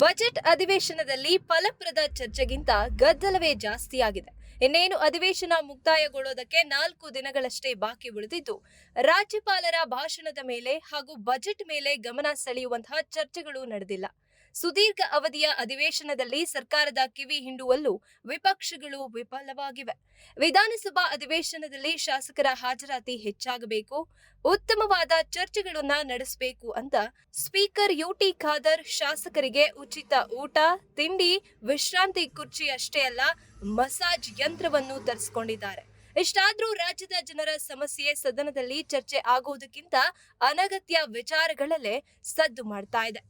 Budget ಅಧಿವೇಶನದಲ್ಲಿ ಫಲಪ್ರದ ಚರ್ಚೆಗಿಂತ ಗದ್ದಲವೇ ಜಾಸ್ತಿಯಾಗಿದೆ. ಇನ್ನೇನು ಅಧಿವೇಶನ ಮುಕ್ತಾಯಗೊಳ್ಳೋದಕ್ಕೆ 4 ದಿನಗಳಷ್ಟೇ ಬಾಕಿ ಉಳಿದಿದ್ದು, ರಾಜ್ಯಪಾಲರ ಭಾಷಣದ ಮೇಲೆ ಹಾಗೂ ಬಜೆಟ್ ಮೇಲೆ ಗಮನ ಸೆಳೆಯುವಂತಹ ಚರ್ಚೆಗಳು ನಡೆದಿಲ್ಲ. ಸುದೀರ್ಘ ಅವಧಿಯ ಅಧಿವೇಶನದಲ್ಲಿ ಸರ್ಕಾರದ ಕಿವಿ ಹಿಂಡುವಲ್ಲೂ ವಿಪಕ್ಷಗಳು ವಿಫಲವಾಗಿವೆ. ವಿಧಾನಸಭಾ ಅಧಿವೇಶನದಲ್ಲಿ ಶಾಸಕರ ಹಾಜರಾತಿ ಹೆಚ್ಚಾಗಬೇಕು, ಉತ್ತಮವಾದ ಚರ್ಚೆಗಳನ್ನ ನಡೆಸಬೇಕು ಅಂತ ಸ್ಪೀಕರ್ ಯುಟಿ ಖಾದರ್ ಶಾಸಕರಿಗೆ ಉಚಿತ ಊಟ, ತಿಂಡಿ, ವಿಶ್ರಾಂತಿ ಕುರ್ಚಿ ಅಷ್ಟೇ ಅಲ್ಲ, ಮಸಾಜ್ ಯಂತ್ರವನ್ನು ತರಿಸಿಕೊಂಡಿದ್ದಾರೆ. ಇಷ್ಟಾದ್ರೂ ರಾಜ್ಯದ ಜನರ ಸಮಸ್ಯೆ ಸದನದಲ್ಲಿ ಚರ್ಚೆ ಆಗುವುದಕ್ಕಿಂತ ಅನಗತ್ಯ ವಿಚಾರಗಳಲ್ಲೇ ಸದ್ದು ಮಾಡ್ತಾ ಇದೆ.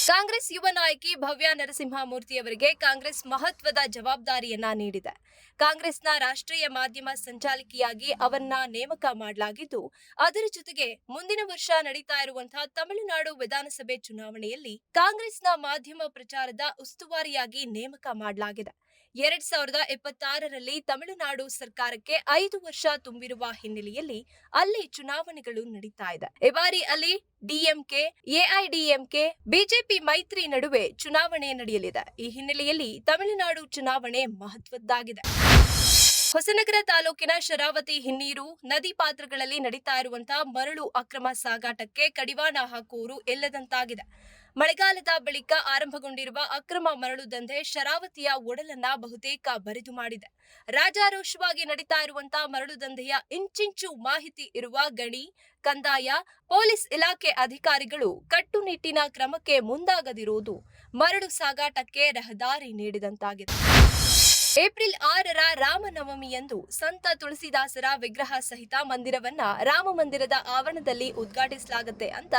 ಕಾಂಗ್ರೆಸ್ ಯುವ ನಾಯಕಿ ಭವ್ಯ ನರಸಿಂಹಮೂರ್ತಿ ಅವರಿಗೆ ಕಾಂಗ್ರೆಸ್ ಮಹತ್ವದ ಜವಾಬ್ದಾರಿಯನ್ನ ನೀಡಿದೆ. ಕಾಂಗ್ರೆಸ್ನ ರಾಷ್ಟ್ರೀಯ ಮಾಧ್ಯಮ ಸಂಚಾಲಕಿಯಾಗಿ ಅವರನ್ನ ನೇಮಕ ಮಾಡಲಾಗಿದ್ದು, ಅದರ ಜೊತೆಗೆ ಮುಂದಿನ ವರ್ಷ ನಡೀತಾ ಇರುವಂತಹ ತಮಿಳುನಾಡು ವಿಧಾನಸಭೆ ಚುನಾವಣೆಯಲ್ಲಿ ಕಾಂಗ್ರೆಸ್ನ ಮಾಧ್ಯಮ ಪ್ರಚಾರದ ಉಸ್ತುವಾರಿಯಾಗಿ ನೇಮಕ ಮಾಡಲಾಗಿದೆ. 2026ರಲ್ಲಿ ತಮಿಳುನಾಡು ಸರ್ಕಾರಕ್ಕೆ 5 ವರ್ಷ ತುಂಬಿರುವ ಹಿನ್ನೆಲೆಯಲ್ಲಿ ಅಲ್ಲಿ ಚುನಾವಣೆಗಳು ನಡೀತಾ ಇದೆ. ಈ ಬಾರಿ ಅಲ್ಲಿ ಡಿಎಂಕೆ, ಎಐಡಿಎಂಕೆ, ಬಿಜೆಪಿ ಮೈತ್ರಿ ನಡುವೆ ಚುನಾವಣೆ ನಡೆಯಲಿದೆ. ಈ ಹಿನ್ನೆಲೆಯಲ್ಲಿ ತಮಿಳುನಾಡು ಚುನಾವಣೆ ಮಹತ್ವದ್ದಾಗಿದೆ. ಹೊಸನಗರ ತಾಲೂಕಿನ ಶರಾವತಿ ಹಿನ್ನೀರು ನದಿ ಪಾತ್ರಗಳಲ್ಲಿ ನಡೀತಾ ಇರುವಂತಹ ಮರಳು ಅಕ್ರಮ ಸಾಗಾಟಕ್ಕೆ ಕಡಿವಾಣ ಹಾಕುವುದು ಇಲ್ಲದಂತಾಗಿದೆ. ಮಳೆಗಾಲದ ಬಳಿಕ ಆರಂಭಗೊಂಡಿರುವ ಅಕ್ರಮ ಮರಳು ದಂಧೆ ಶರಾವತಿಯ ಒಡಲನ್ನ ಬಹುತೇಕ ಬರಿದು ಮಾಡಿದೆ. ರಾಜಾರೋಷವಾಗಿ ನಡೀತಾ ಇರುವಂತಹ ಮರಳು ದಂಧೆಯ ಇಂಚಿಂಚು ಮಾಹಿತಿ ಇರುವ ಗಣಿ, ಕಂದಾಯ, ಪೊಲೀಸ್ ಇಲಾಖೆ ಅಧಿಕಾರಿಗಳು ಕಟ್ಟುನಿಟ್ಟಿನ ಕ್ರಮಕ್ಕೆ ಮುಂದಾಗದಿರುವುದು ಮರಳು ಸಾಗಾಟಕ್ಕೆ ರಹದಾರಿ ನೀಡಿದಂತಾಗಿದೆ. ಏಪ್ರಿಲ್ 6ರ ರಾಮನವಮಿಯಂದು ಸಂತ ತುಳಸಿದಾಸರ ವಿಗ್ರಹ ಸಹಿತ ಮಂದಿರವನ್ನ ರಾಮ ಮಂದಿರದ ಆವರಣದಲ್ಲಿ ಉದ್ಘಾಟಿಸಲಾಗುತ್ತೆ ಅಂತ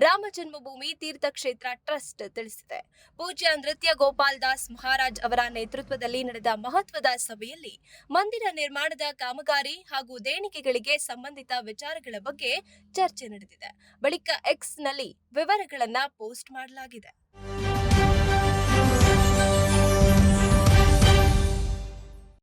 ರಾಮ ಜನ್ಮಭೂಮಿ ತೀರ್ಥಕ್ಷೇತ್ರ ಟ್ರಸ್ಟ್ ತಿಳಿಸಿದೆ. ಪೂಜ್ಯ ನೃತ್ಯ ಗೋಪಾಲ್ ದಾಸ್ ಮಹಾರಾಜ್ ಅವರ ನೇತೃತ್ವದಲ್ಲಿ ನಡೆದ ಮಹತ್ವದ ಸಭೆಯಲ್ಲಿ ಮಂದಿರ ನಿರ್ಮಾಣದ ಕಾಮಗಾರಿ ಹಾಗೂ ದೇಣಿಗೆಗಳಿಗೆ ಸಂಬಂಧಿತ ವಿಚಾರಗಳ ಬಗ್ಗೆ ಚರ್ಚೆ ನಡೆದಿದೆ. ಬಳಿಕ ಎಕ್ಸ್ನಲ್ಲಿ ವಿವರಗಳನ್ನ ಪೋಸ್ಟ್ ಮಾಡಲಾಗಿದೆ.